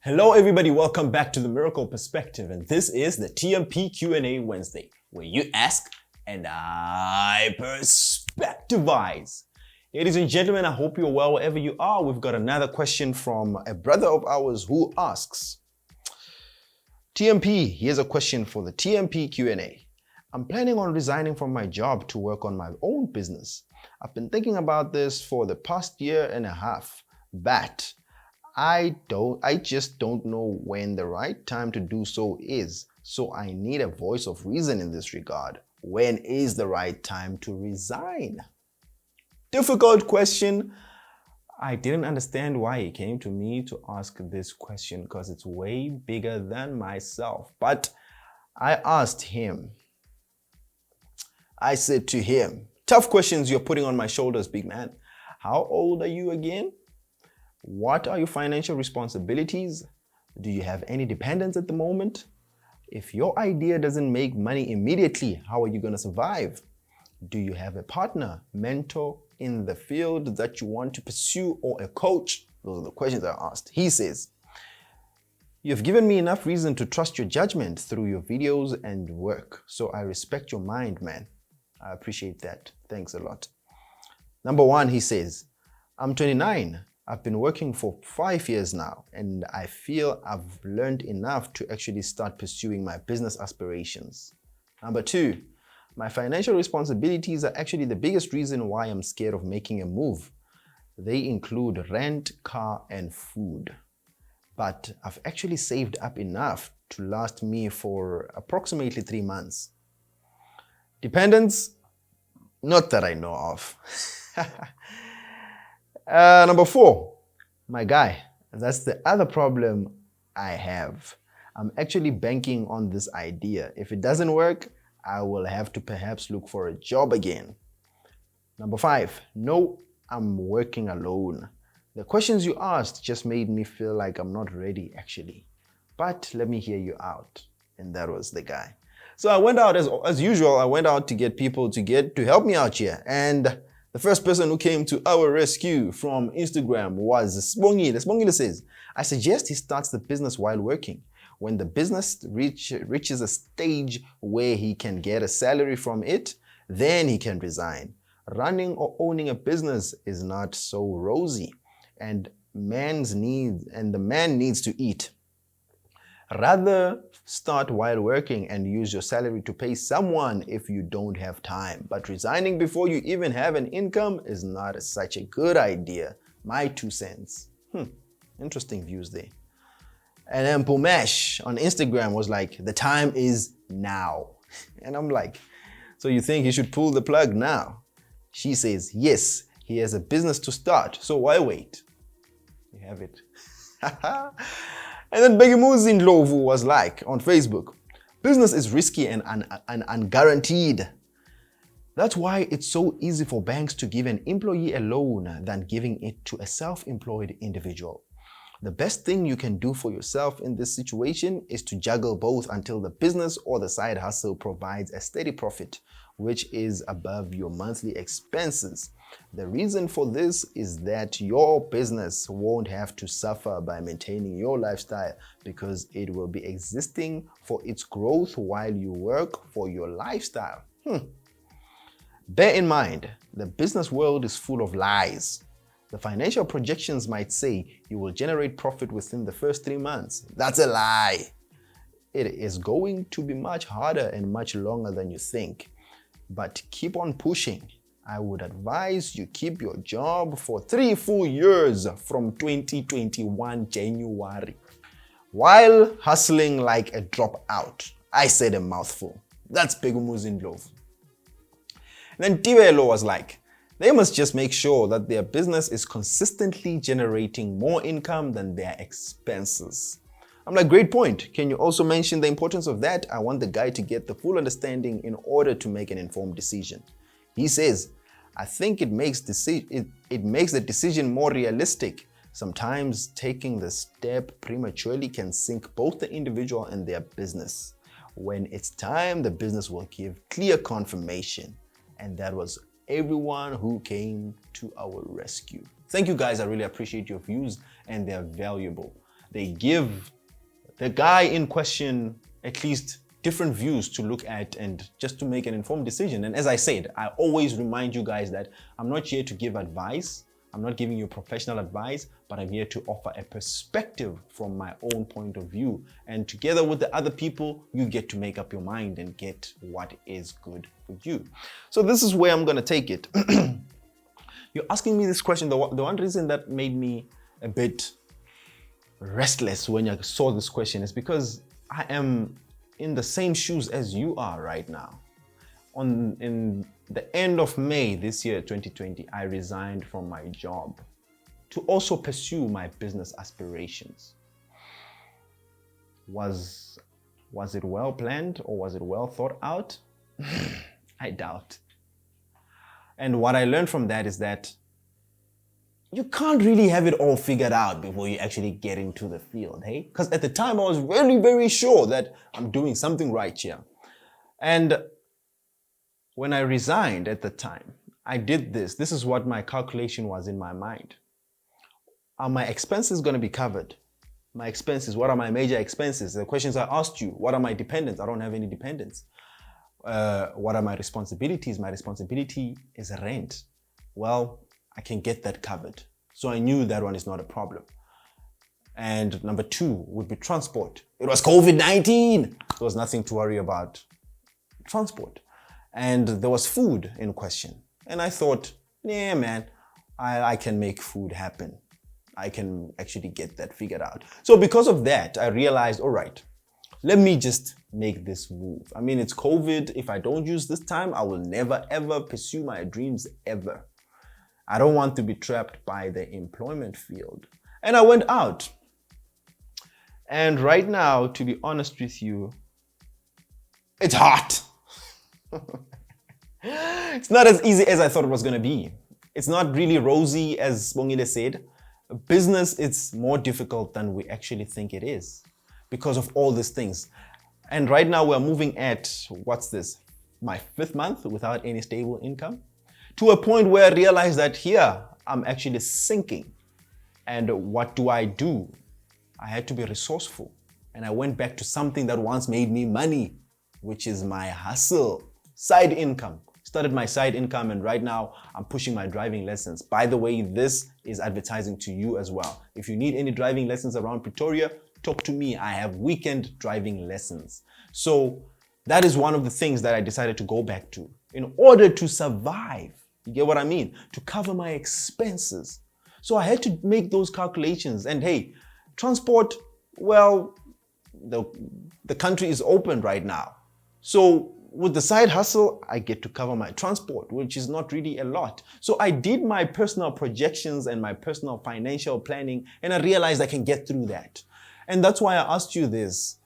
Hello everybody, welcome back to The Miracle Perspective, and this is the TMP Q&A Wednesday, where you ask and I perspectivize. Ladies and gentlemen, I hope you're well wherever you are. We've got another question from a brother of ours who asks, TMP, here's a question for the TMP Q&A. I'm planning on resigning from my job to work on my own business. I've been thinking about this for the past year and a half, but I just don't know when the right time to do so is. So I need a voice of reason in this regard. When is the right time to resign? Difficult question. I didn't understand why he came to me to ask this question because it's way bigger than myself. But I asked him. I said to him, tough questions you're putting on my shoulders, big man. How old are you again? What are your financial responsibilities? Do you have any dependents at the moment? If your idea doesn't make money immediately, how are you going to survive? Do you have a partner, mentor in the field that you want to pursue, or a coach? Those are the questions I asked. He says, you've given me enough reason to trust your judgment through your videos and work. So I respect your mind, man. I appreciate that. Thanks a lot. Number one, he says, I'm 29. I've been working for 5 years now, and I feel I've learned enough to actually start pursuing my business aspirations. Number two, my financial responsibilities are actually the biggest reason why I'm scared of making a move. They include rent, car, and food. But I've actually saved up enough to last me for approximately 3 months. Dependents? Not that I know of. Number four, my guy, that's the other problem I have. I'm actually banking on this idea. If it doesn't work, I will have to perhaps look for a job again. Number five, no, I'm working alone. The questions you asked just made me feel like I'm not ready actually. But let me hear you out. And that was the guy. So I went out as usual, I went out to get people to help me out here. And the first person who came to our rescue from Instagram was Sbongile. Sbongile says, I suggest he starts the business while working. When the business reaches a stage where he can get a salary from it, then he can resign. Running or owning a business is not so rosy, and the man needs to eat. Rather start while working and use your salary to pay someone if you don't have time. But resigning before you even have an income is not such a good idea. My 2 cents. Interesting views there. And then Pumesh on Instagram was like, the time is now. And I'm like, so you think he should pull the plug now? She says, yes, he has a business to start, so why wait? You have it. And then Begimuzi Ndlovu was like on Facebook, business is risky and unguaranteed. That's why it's so easy for banks to give an employee a loan than giving it to a self-employed individual. The best thing you can do for yourself in this situation is to juggle both until the business or the side hustle provides a steady profit, which is above your monthly expenses. The reason for this is that your business won't have to suffer by maintaining your lifestyle because it will be existing for its growth while you work for your lifestyle. Bear in mind, the business world is full of lies. The financial projections might say you will generate profit within the first 3 months. That's a lie. It is going to be much harder and much longer than you think. But keep on pushing. I would advise you keep your job for 3 full years from 2021 January while hustling like a dropout. I said a mouthful. That's Begimuzi Ndlovu. Then Tivelo was like, they must just make sure that their business is consistently generating more income than their expenses. I'm like, great point. Can you also mention the importance of that? I want the guy to get the full understanding in order to make an informed decision. He says, I think it makes the decision more realistic. Sometimes taking the step prematurely can sink both the individual and their business. When it's time, the business will give clear confirmation. And that was everyone who came to our rescue. Thank you guys. I really appreciate your views and they're valuable. They give the guy in question at least different views to look at and just to make an informed decision. And as I said, I always remind you guys that I'm not here to give advice. I'm not giving you professional advice, but I'm here to offer a perspective from my own point of view. And together with the other people, you get to make up your mind and get what is good for you. So this is where I'm going to take it. You're asking me this question. The one reason that made me a bit restless when I saw this question is because I am in the same shoes as you are right now. In the end of May this year, 2020, I resigned from my job to also pursue my business aspirations. Was it well planned or was it well thought out? I doubt. And what I learned from that is that you can't really have it all figured out before you actually get into the field, hey? Because at the time I was very, very sure that I'm doing something right here. And when I resigned at the time, I did this. This is what my calculation was in my mind. Are my expenses going to be covered? My expenses, what are my major expenses? The questions I asked you, what are my dependents? I don't have any dependents. What are my responsibilities? My responsibility is rent. Well, I can get that covered. So I knew that one is not a problem. And number 2 would be transport. It was COVID-19. There was nothing to worry about. Transport. And there was food in question. And I thought, yeah, man, I can make food happen. I can actually get that figured out. So because of that, I realized, all right, let me just make this move. I mean, it's COVID. If I don't use this time, I will never, ever pursue my dreams ever. I don't want to be trapped by the employment field. And I went out. And right now, to be honest with you, it's hot. It's not as easy as I thought it was going to be. It's not really rosy, as Bongile said. Business, it's more difficult than we actually think it is because of all these things. And right now we're moving at, what's this? My 5th month without any stable income, to a point where I realized that here I'm actually sinking. And what do? I had to be resourceful. And I went back to something that once made me money, which is my hustle, side income. Started my side income, and right now I'm pushing my driving lessons. By the way, this is advertising to you as well. If you need any driving lessons around Pretoria, talk to me. I have weekend driving lessons. So that is one of the things that I decided to go back to in order to survive. You get what I mean? To cover my expenses. So I had to make those calculations. And hey, transport, well, the country is open right now. So with the side hustle, I get to cover my transport, which is not really a lot. So I did my personal projections and my personal financial planning, and I realized I can get through that. And that's why I asked you this.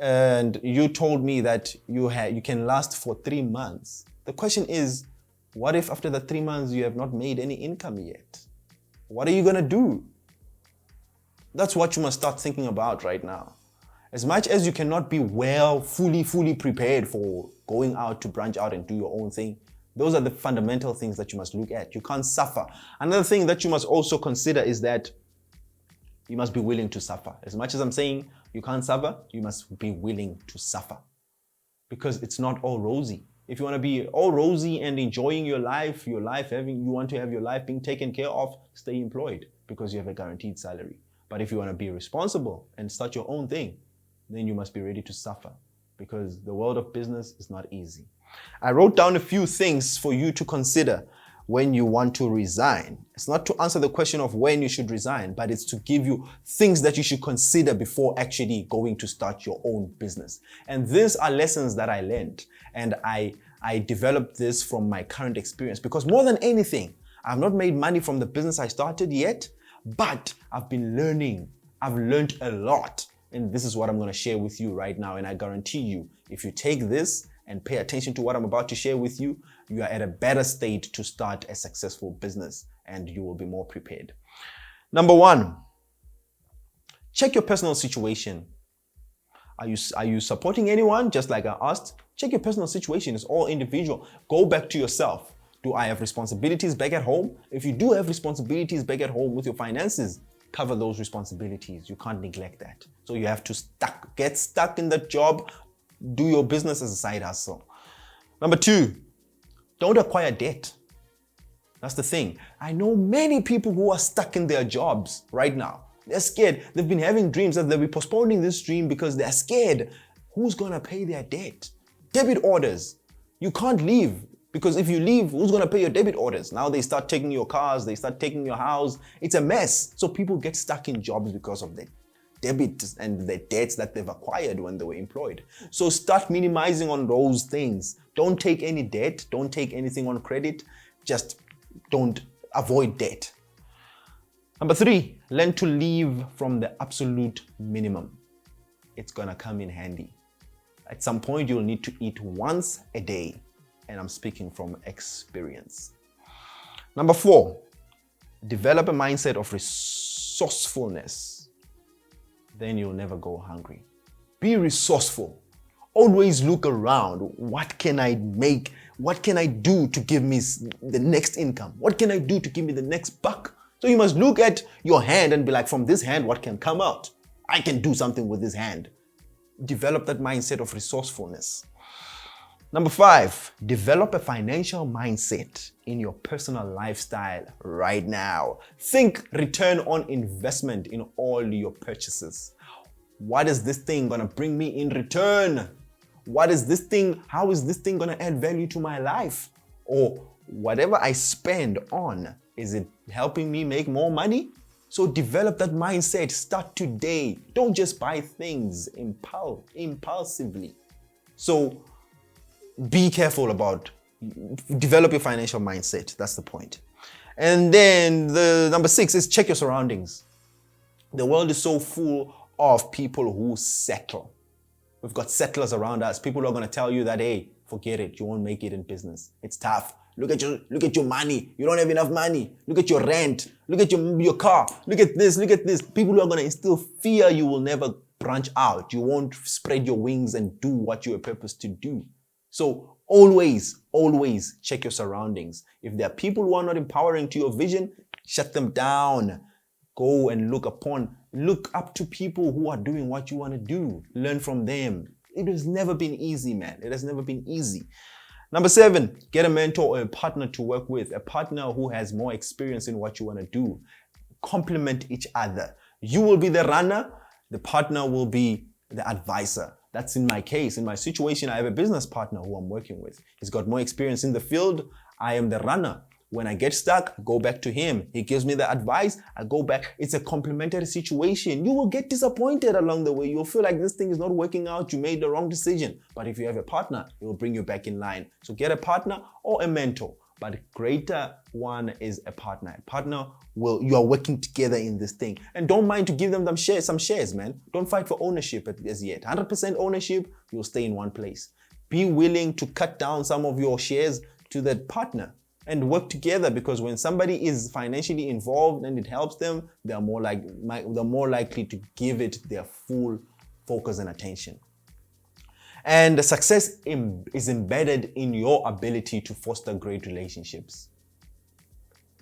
And you told me that you can last for 3 months. The question is, what if after the 3 months you have not made any income yet? What are you going to do? That's what you must start thinking about right now. As much as you cannot be fully prepared for going out to branch out and do your own thing, those are the fundamental things that you must look at. You can't suffer. Another thing that you must also consider is that you must be willing to suffer. As much as I'm saying you can't suffer, you must be willing to suffer. Because it's not all rosy. If you want to be all rosy and enjoying your life, you want to have your life being taken care of, stay employed because you have a guaranteed salary. But if you want to be responsible and start your own thing, then you must be ready to suffer because the world of business is not easy. I wrote down a few things for you to consider when you want to resign. It's not to answer the question of when you should resign, but it's to give you things that you should consider before actually going to start your own business. And these are lessons that I learned, and I developed this from my current experience because more than anything, I've not made money from the business I started yet, but I've been learning. I've learned a lot. And this is what I'm going to share with you right now. And I guarantee you, if you take this and pay attention to what I'm about to share with you, you are at a better state to start a successful business and you will be more prepared. Number 1, check your personal situation. Are you supporting anyone? Just like I asked, check your personal situation. It's all individual. Go back to yourself. Do I have responsibilities back at home? If you do have responsibilities back at home with your finances, cover those responsibilities. You can't neglect that. So you have to get stuck in that job, do your business as a side hustle. Number 2, don't acquire debt. That's the thing. I know many people who are stuck in their jobs right now. They're scared. They've been having dreams that they'll be postponing this dream because they're scared. Who's going to pay their debt? Debit orders. You can't leave because if you leave, who's going to pay your debit orders? Now they start taking your cars, they start taking your house. It's a mess. So people get stuck in jobs because of the debit and the debts that they've acquired when they were employed. So start minimizing on those things. Don't take any debt. Don't take anything on credit. Just don't avoid debt. Number 3, learn to live from the absolute minimum. It's gonna come in handy. At some point, you'll need to eat once a day. And I'm speaking from experience. Number 4, develop a mindset of resourcefulness. Then you'll never go hungry. Be resourceful. Always look around. What can I make? What can I do to give me the next income? What can I do to give me the next buck? So you must look at your hand and be like, from this hand, what can come out? I can do something with this hand. Develop that mindset of resourcefulness. Number 5, develop a financial mindset in your personal lifestyle right now. Think return on investment in all your purchases. What is this thing gonna bring me in return? What is this thing? How is this thing gonna add value to my life? Or whatever I spend on, is it helping me make more money? So develop that mindset. Start today. Don't just buy things impulsively. So be careful about, develop your financial mindset. That's the point. And then the number 6 is check your surroundings. The world is so full of people who settle. We've got settlers around us. People are going to tell you that, hey, forget it. You won't make it in business. It's tough. Look at your money. You don't have enough money. Look at your rent. Look at your car. Look at this. Look at this. People are going to instill fear. You will never branch out. You won't spread your wings and do what you are purposed to do. So always check your surroundings. If there are people who are not empowering to your vision, shut them down. Go and look up to people who are doing what you want to do. Learn from them. It has never been easy, man. It has never been easy. Number 7, get a mentor or a partner to work with, a partner who has more experience in what you want to do. Complement each other. You will be the runner, the partner will be the advisor. That's in my case. In my situation, I have a business partner who I'm working with. He's got more experience in the field. I am the runner. When I get stuck, I go back to him. He gives me the advice. I go back. It's a complementary situation. You will get disappointed along the way. You'll feel like this thing is not working out. You made the wrong decision. But if you have a partner, it will bring you back in line. So get a partner or a mentor. But greater one is a partner. A partner you are working together in this thing. And don't mind to give them some shares, man. Don't fight for ownership as yet. 100% ownership, you'll stay in one place. Be willing to cut down some of your shares to that partner and work together, because when somebody is financially involved and it helps them, they're more likely to give it their full focus and attention. And the success is embedded in your ability to foster great relationships.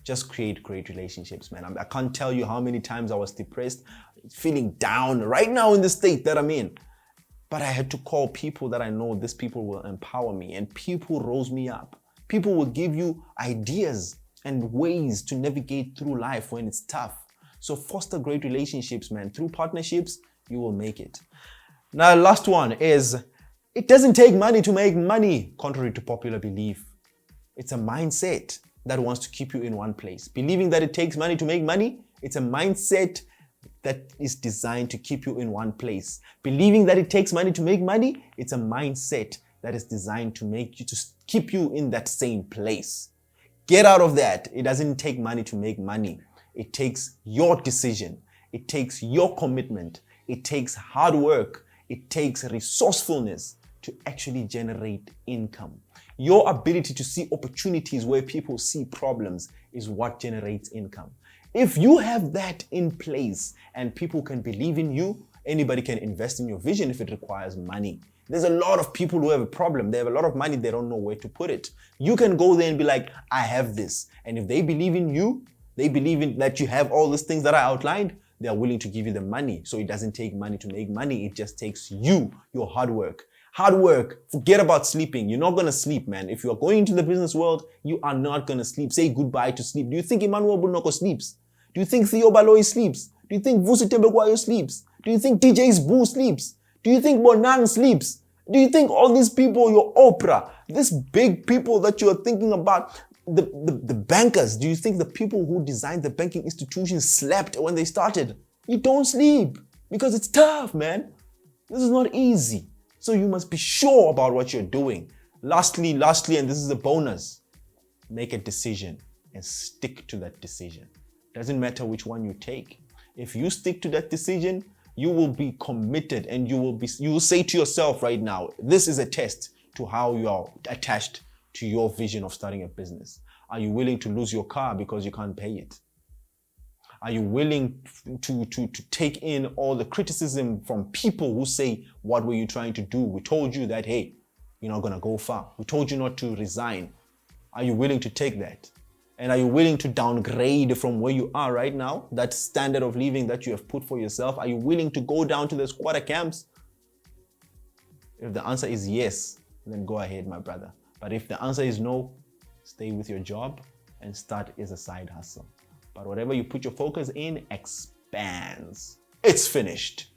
Just create great relationships, man. I can't tell you how many times I was depressed, feeling down right now in the state that I'm in. But I had to call people that I know these people will empower me, and people rose me up. People will give you ideas and ways to navigate through life when it's tough. So foster great relationships, man. Through partnerships, you will make it. Now, last one is, it doesn't take money to make money, contrary to popular belief. It's a mindset that wants to keep you in one place. Believing that it takes money to make money, it's a mindset that is designed to keep you in one place. Believing that it takes money to make money, it's a mindset that is designed to keep you in that same place. Get out of that. It doesn't take money to make money. It takes your decision. It takes your commitment. It takes hard work. It takes resourcefulness to actually generate income. Your ability to see opportunities where people see problems is what generates income. If you have that in place and people can believe in you, anybody can invest in your vision if it requires money. There's a lot of people who have a problem. They have a lot of money. They don't know where to put it. You can go there and be like, I have this. And if they believe in you, They believe in that you have all these things that I outlined. They are willing to give you the money. So it doesn't take money to make money. It just takes you, your hard work. Hard work. Forget about sleeping. You're not going to sleep, man. If you are going into the business world, you are not going to sleep. Say goodbye to sleep. Do you think Emmanuel Bunoko sleeps? Do you think Theo Baloyi sleeps? Do you think Vusi Tembekwayo sleeps? Do you think DJ's Boo sleeps? Do you think Bonang sleeps? Do you think all these people, your Oprah, these big people that you are thinking about, the bankers, do you think the people who designed the banking institutions slept when they started? You don't sleep because it's tough, man. This is not easy. So you must be sure about what you're doing. Lastly, and this is a bonus, make a decision and stick to that decision. Doesn't matter which one you take. If you stick to that decision, you will be committed and you will say to yourself right now, this is a test to how you are attached to your vision of starting a business. Are you willing to lose your car because you can't pay it? Are you willing to take in all the criticism from people who say, what were you trying to do? We told you that, hey, you're not going to go far. We told you not to resign. Are you willing to take that? And are you willing to downgrade from where you are right now, that standard of living that you have put for yourself? Are you willing to go down to the squatter camps? If the answer is yes, then go ahead, my brother. But if the answer is no, stay with your job and start as a side hustle. But whatever you put your focus in expands. It's finished.